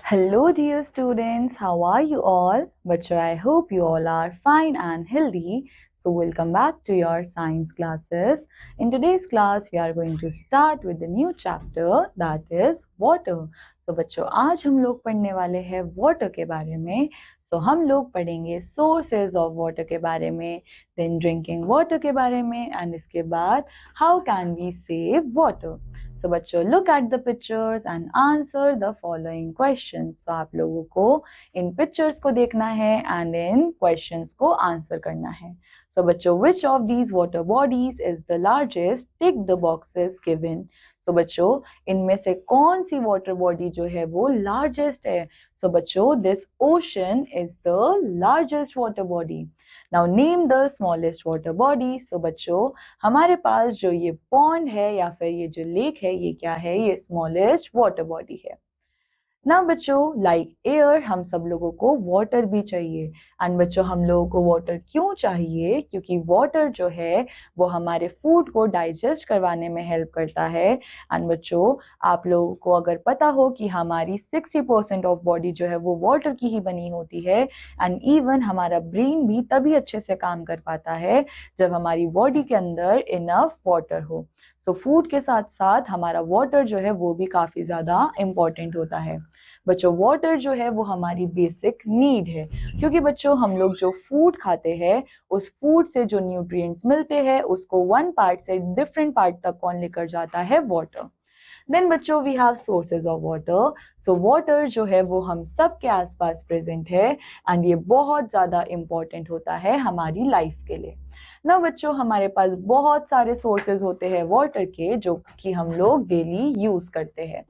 Hello, dear students. How are you all? Bachcho, I hope you all are fine and healthy. So, welcome back to your science classes. In today's class, we are going to start with the new chapter that is water. So, बच्चों आज हम लोग पढ़ने वाले हैं water के बारे में. So, हम लोग पढ़ेंगे sources of water के बारे में, then drinking water के बारे में, and इसके बाद how can we save water. So बच्चों look at the pictures and answer the following questions. So आप लोगों को इन pictures को देखना है and इन questions को answer करना है. So बच्चों which of these water bodies is the largest? Tick the boxes given. So बच्चों इनमें से कौन सी water body जो है वो largest है? So बच्चों this ocean is the largest water body. Now name the smallest water body. So बच्चों हमारे पास जो ये pond है या फिर ये जो lake है ये क्या है? ये smallest water body है. ना बच्चों लाइक एयर हम सब लोगों को वाटर भी चाहिए एंड बच्चों हम लोगों को वाटर क्यों चाहिए? क्योंकि वाटर जो है वो हमारे फूड को डाइजेस्ट करवाने में हेल्प करता है एंड बच्चों आप लोगों को अगर पता हो कि हमारी 60% ऑफ बॉडी जो है वो वाटर की ही बनी होती है एंड इवन हमारा ब्रेन भी तभी अच्छे से काम कर पाता है जब हमारी बॉडी के अंदर इनफ वाटर हो. सो फूड के साथ साथ हमारा वाटर जो है वो भी काफ़ी ज़्यादा इम्पॉर्टेंट होता है. बच्चों वाटर जो है वो हमारी बेसिक नीड है क्योंकि बच्चों हम लोग जो फूड खाते हैं उस फूड से जो न्यूट्रिएंट्स मिलते हैं उसको वन पार्ट से डिफरेंट पार्ट तक कौन लेकर जाता है? वाटर. देन बच्चों we have sources of water. So water जो है वो हम सब के आसपास प्रेजेंट है एंड ये बहुत ज़्यादा इम्पॉर्टेंट होता है हमारी लाइफ के लिए. ना बच्चों हमारे पास बहुत सारे सोर्सेज होते हैं वाटर के जो कि हम लोग डेली यूज करते हैं.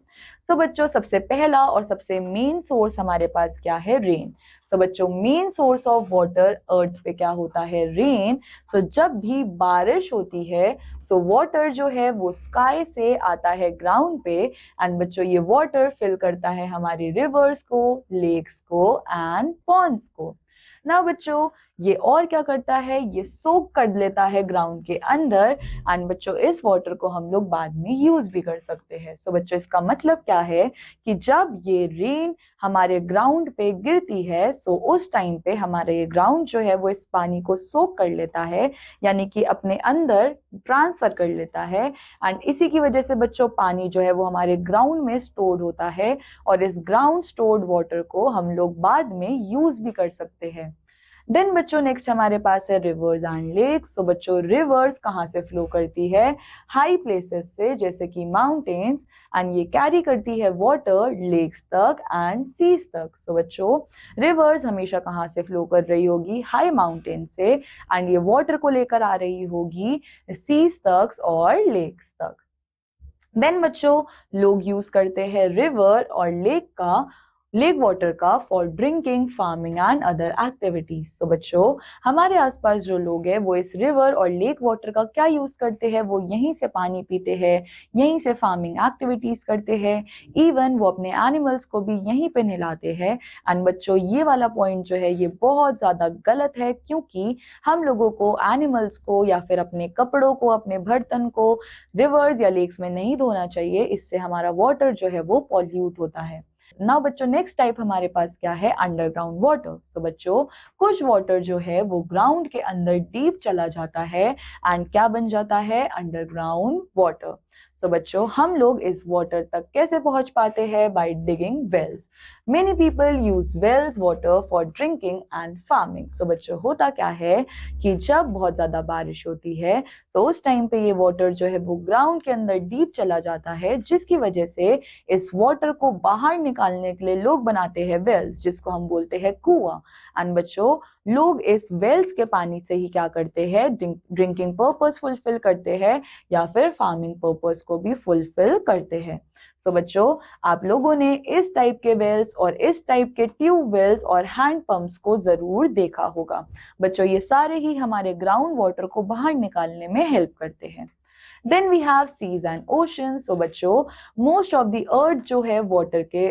सो बच्चों सबसे पहला और सबसे मेन सोर्स हमारे पास क्या है? रेन. सो बच्चों मेन सोर्स ऑफ वाटर अर्थ पे क्या होता है? रेन. सो जब भी बारिश होती है सो वाटर जो है वो स्काई से आता है ग्राउंड पे एंड बच्चों ये वाटर फिल करता है हमारी रिवर्स को, लेक्स को एंड पॉन्ड्स को. ना बच्चों ये और क्या करता है? ये सोक कर लेता है ग्राउंड के अंदर एंड बच्चों इस वाटर को हम लोग बाद में यूज भी कर सकते हैं. सो बच्चों इसका मतलब क्या है कि जब ये रेन हमारे ग्राउंड पे गिरती है सो उस टाइम पे हमारा ये ग्राउंड जो है वो इस पानी को सोक कर लेता है यानी कि अपने अंदर ट्रांसफर कर लेता है एंड इसी की वजह से बच्चों पानी जो है वो हमारे ग्राउंड में स्टोर्ड होता है और इस ग्राउंड स्टोर्ड वाटर को हम लोग बाद में यूज भी कर सकते हैं. देन बच्चों नेक्स्ट हमारे पास है रिवर्स एंड लेक्स. सो बच्चों रिवर्स कहाँ से फ्लो करती है? हाई प्लेसेस से जैसे कि माउंटेन्स एंड ये कैरी करती है वाटर लेक्स तक एंड सीज तक. सो बच्चों रिवर्स हमेशा कहाँ से फ्लो कर रही होगी? हाई माउंटेन से एंड ये वाटर को लेकर आ रही होगी सीज तक और लेक्स तक. देन बच्चों लोग यूज करते हैं रिवर और लेक वाटर का for drinking, farming and other activities. तो बच्चों हमारे आसपास जो लोग हैं वो इस रिवर और लेक वाटर का क्या यूज करते हैं? वो यहीं से पानी पीते हैं, यहीं से फार्मिंग एक्टिविटीज करते हैं, इवन वो अपने एनिमल्स को भी यहीं पे नहलाते हैं. एंड बच्चों ये वाला पॉइंट जो है ये बहुत ज्यादा गलत है क्योंकि हम लोगों को एनिमल्स को या फिर अपने कपड़ों को, अपने बर्तन को रिवर्स या लेक्स में नहीं धोना चाहिए. इससे हमारा वाटर जो है वो पॉल्यूट होता है. नाउ बच्चों नेक्स्ट टाइप हमारे पास क्या है? Underground water. सो बच्चों कुछ वाटर जो है वो ग्राउंड के अंदर डीप चला जाता है एंड क्या बन जाता है? Underground water. सो बच्चों हम लोग इस वाटर तक कैसे पहुंच पाते हैं? By digging wells. Many people use wells water for drinking and farming. So बच्चों होता क्या है कि जब बहुत ज्यादा बारिश होती है सो उस टाइम पे ये वाटर जो है वो ग्राउंड के अंदर डीप चला जाता है जिसकी वजह से इस वाटर को बाहर निकालने के लिए लोग बनाते हैं वेल्स जिसको हम बोलते हैं कुआं. एंड बच्चों लोग इस वेल्स के पानी से ही क्या करते हैं? ड्रिंकिंग पर्पस फुलफिल करते हैं या फिर फार्मिंग पर्पस को भी फुलफिल करते हैं. सो बच्चों आप लोगों ने इस टाइप के वेल्स और इस टाइप के ट्यूब वेल्स और हैंड पंप्स को जरूर देखा होगा. बच्चों ये सारे ही हमारे ग्राउंड वाटर को बाहर निकालने में हेल्प करते हैं. Then we have seas and ocean. So बच्चों मोस्ट ऑफ द अर्थ जो है वाटर के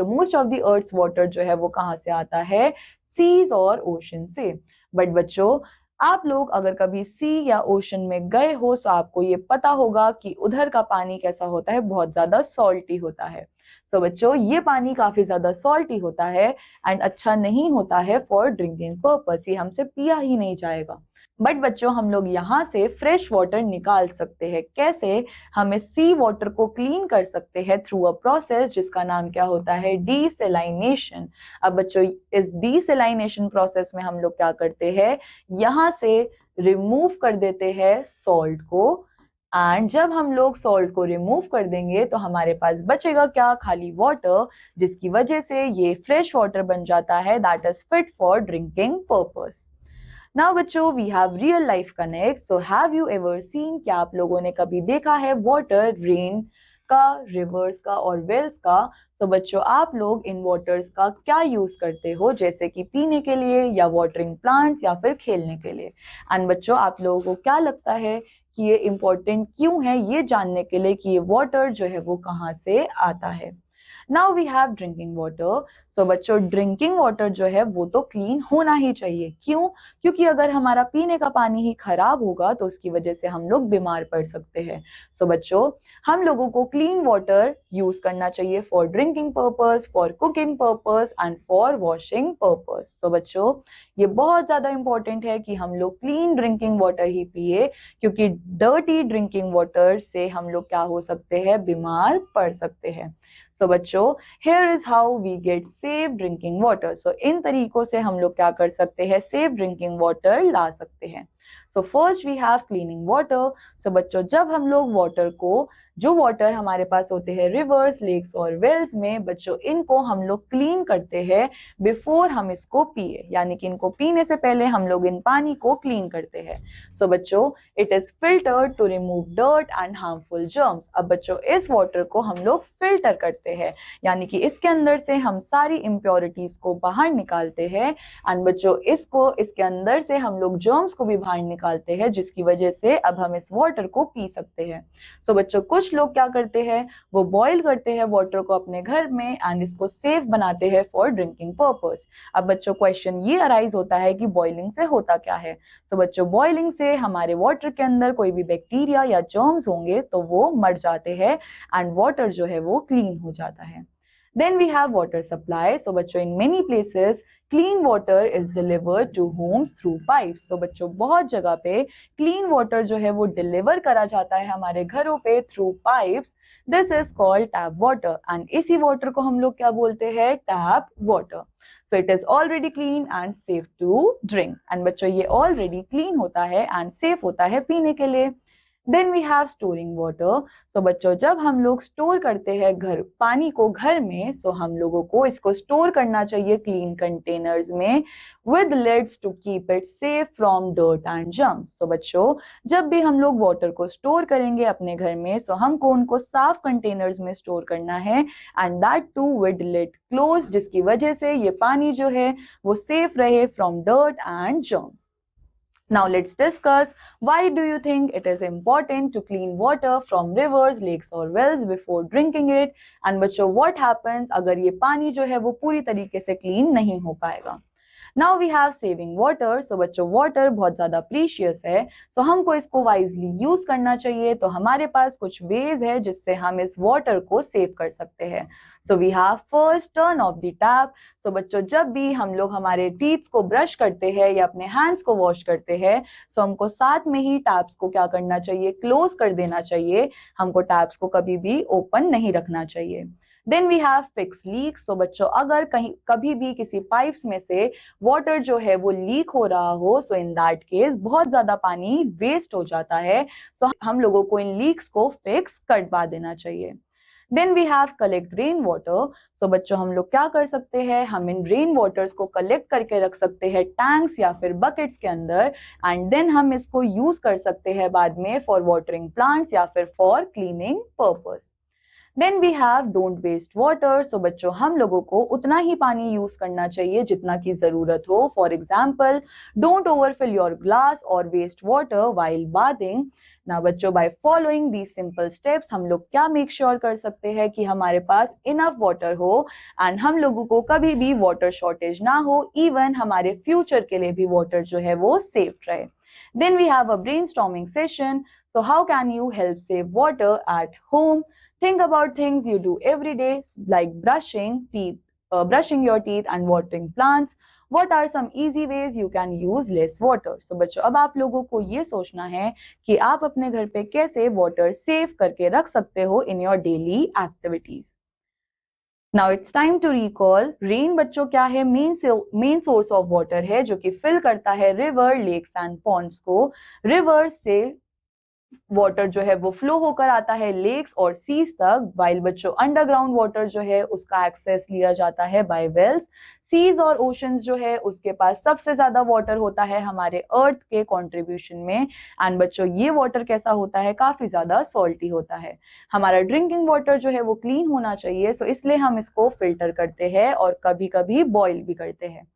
most of the earth water जो है वो कहाँ से आता है? सीज और ओशन से. बट बच्चों आप लोग अगर कभी सी या ओशन में गए हो तो आपको ये पता होगा कि उधर का पानी कैसा होता है? बहुत ज्यादा सॉल्टी होता है. सो बच्चों ये पानी काफी ज्यादा सॉल्टी होता है एंड अच्छा नहीं होता है फॉर ड्रिंकिंग पर्पस, ये हमसे पिया ही नहीं जाएगा। बट बच्चों हम लोग यहाँ से फ्रेश वाटर निकाल सकते हैं। कैसे? हम इस सी वाटर को क्लीन कर सकते हैं थ्रू अ प्रोसेस जिसका नाम क्या होता है, डीसेलाइनेशन। अब बच्चों इस डीसेलाइनेशन प्रोसेस में हम लोग क्या करते हैं, यहाँ से रिमूव कर देते हैं सॉल्ट को, एंड जब हम लोग सॉल्ट को रिमूव कर देंगे तो हमारे पास बचेगा क्या, खाली वाटर, जिसकी वजह से ये फ्रेश वाटर बन जाता है that is fit for drinking purpose. Now बच्चों we have real life connect. So have you ever seen, क्या आप लोगों ने कभी देखा है वाटर रेन का, रिवर्स का और वेल्स का? सो बच्चों आप लोग इन वाटर्स का क्या यूज करते हो, जैसे कि पीने के लिए या वाटरिंग प्लांट्स या फिर खेलने के लिए? एंड बच्चों आप लोगों को क्या लगता है कि ये इम्पोर्टेंट क्यों है ये जानने के लिए कि ये वाटर जो है वो कहाँ से आता है? Now we have drinking water. So बच्चों ड्रिंकिंग वाटर जो है वो तो क्लीन होना ही चाहिए। क्यों? क्योंकि अगर हमारा पीने का पानी ही खराब होगा तो उसकी वजह से हम लोग बीमार पड़ सकते हैं। सो बच्चों हम लोगों को क्लीन वाटर यूज करना चाहिए for drinking purpose, for cooking purpose and for washing purpose. So बच्चों ये बहुत ज्यादा इंपॉर्टेंट है कि हम लोग क्लीन ड्रिंकिंग वाटर ही पिए, क्योंकि डर्टी ड्रिंकिंग वाटर से हम लोग क्या हो सकते हैं, बीमार पड़ सकते हैं। सो बच्चों here is how we get safe drinking water। so इन तरीकों से हम लोग क्या कर सकते हैं, सेफ ड्रिंकिंग वाटर ला सकते हैं। So first we have cleaning water. So बच्चों जब हम लोग वाटर को, जो वाटर हमारे पास होते हैं रिवर्स, लेक्स और वेल्स में, बच्चों इनको हम लोग क्लीन करते हैं बिफोर हम इसको पिए, यानी कि इनको पीने से पहले हम लोग इन पानी को क्लीन करते हैं। सो बच्चों it is filtered to remove dirt and harmful germs. अब बच्चों इस वाटर को हम लोग फिल्टर करते हैं, यानी कि इसके अंदर से हम सारी इम्प्योरिटीज को बाहर निकालते हैं, एंड बच्चों इसके अंदर से हम लोग जर्म्स को भी बाहर निकालते हैं, जिसकी वजह से अब हम इस वाटर को पी सकते हैं। सो बच्चों कुछ लोग क्या करते हैं, वो बॉईल करते हैं वाटर को अपने घर में एंड इसको सेफ बनाते हैं फॉर ड्रिंकिंग पर्पस। अब बच्चों क्वेश्चन ये अराइज होता है कि बॉइलिंग से होता क्या है? सो बच्चों बॉइलिंग से हमारे वाटर के अंदर कोई भी बैक्टीरिया या जर्म्स होंगे तो वो मर जाते हैं एंड वाटर जो है वो क्लीन हो जाता है। Then we have water supply. So बच्चों in many places clean water is delivered to homes through pipes. So बच्चों बहुत जगह पे clean water जो है वो deliver करा जाता है हमारे घरों पे through pipes. This is called tap water and इसी water को हम लोग क्या बोलते हैं, tap water. So it is already clean and safe to drink. And बच्चों ये already clean होता है and safe होता है पीने के लिए। Then we have storing water. So बच्चों जब हम लोग स्टोर करते हैं पानी को घर में, सो हम लोगों को इसको स्टोर करना चाहिए क्लीन कंटेनर्स में with lids to keep it safe from dirt and germs. So बच्चों जब भी हम लोग वाटर को स्टोर करेंगे अपने घर में, सो हमको उनको साफ कंटेनर्स में स्टोर करना है and that too with lid close, जिसकी वजह से ये पानी जो है वो सेफ रहे from dirt and germs. Now let's discuss why do you think it is important to clean water from rivers, lakes or wells before drinking it? And बच्चों what happens अगर ये पानी जो है वो पूरी तरीके से clean नहीं हो पाएगा? Now we have saving water. So बच्चों water बहुत ज़्यादा precious है, so हमको इसको wisely use करना चाहिए। तो हमारे पास कुछ ways है जिससे हम इस water को save कर सकते हैं। So we have first turn off the tap. So बच्चों जब भी हम लोग हमारे teeth को brush करते हैं या अपने hands को wash करते हैं, so हमको साथ में ही taps को क्या करना चाहिए, close कर देना चाहिए। हमको taps को कभी भी open नहीं रखना चाहिए। Then we have fix leaks. So बच्चों अगर कभी भी किसी पाइप्स में से वाटर जो है वो लीक हो रहा हो, सो इन दैट केस बहुत ज्यादा पानी वेस्ट हो जाता है, सो हम लोगों को इन लीक्स को फिक्स करवा देना चाहिए। Then we have collect rain water. So बच्चों हम लोग क्या कर सकते हैं, हम इन रेन वाटर्स को कलेक्ट करके रख सकते हैं टैंक्स या फिर बकेट्स के अंदर, एंड देन हम इसको यूज कर सकते हैं बाद में फॉर वाटरिंग प्लांट्स या फिर for cleaning purpose. Then we have don't waste water. So बच्चों हम लोगों को उतना ही पानी यूज करना चाहिए जितना की जरूरत हो। For example don't overfill your glass और वेस्ट वाटर वाइल बाथिंग। ना बच्चों by following these simple steps हम लोग क्या मेक श्योर कर सकते हैं कि हमारे पास इनफ वाटर हो एंड हम लोगों को कभी भी वाटर शॉर्टेज ना हो, इवन हमारे फ्यूचर के लिए भी वाटर जो है वो सेफ रहे। Then we have a brainstorming session. So how can you help save water at home? Think about things you do every day, like brushing your teeth and watering plants. What are some easy ways you can use less water? So बच्चों, अब आप लोगों को ये सोचना है कि आप अपने घर पे कैसे वाटर सेव करके रख सकते हो in your daily activities. Now it's time to recall. Rain बच्चों क्या है? मेन सोर्स ऑफ वाटर है जो कि फिल करता है रिवर, लेक्स एंड पॉन्ड्स को. रिवर से वाटर जो है वो फ्लो होकर आता है लेक्स और सीज तक, वाइल बच्चों अंडरग्राउंड वाटर जो है उसका एक्सेस लिया जाता है बाय वेल्स. सीज और ओशंस जो है उसके पास सबसे ज्यादा वाटर होता है हमारे अर्थ के कंट्रीब्यूशन में. एंड बच्चों ये वाटर कैसा होता है? काफी ज्यादा सॉल्टी होता है. हमारा ड्रिंकिंग वाटर जो है वो क्लीन होना चाहिए, सो इसलिए हम इसको फिल्टर करते हैं और कभी कभी बॉईल भी करते हैं.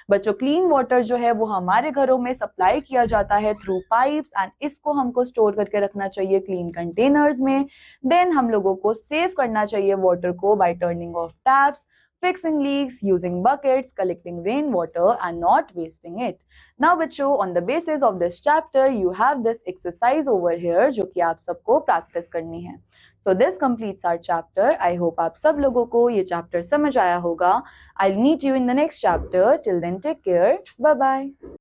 बच्चों क्लीन वाटर जो है वो हमारे घरों में सप्लाई किया जाता है थ्रू पाइप्स, एंड इसको हमको स्टोर करके रखना चाहिए क्लीन कंटेनर्स में. देन हम लोगों को सेव करना चाहिए वाटर को bye turning of taps, fixing leaks, using buckets, collecting rainwater and not wasting it. Now बच्चों, on the basis of this chapter you have this exercise over here जो कि आप सबको practice करनी है. So this completes our chapter. I hope आप सब लोगों को ये chapter समझ आया होगा. I'll meet you in the next chapter. Till then, take care. Bye bye.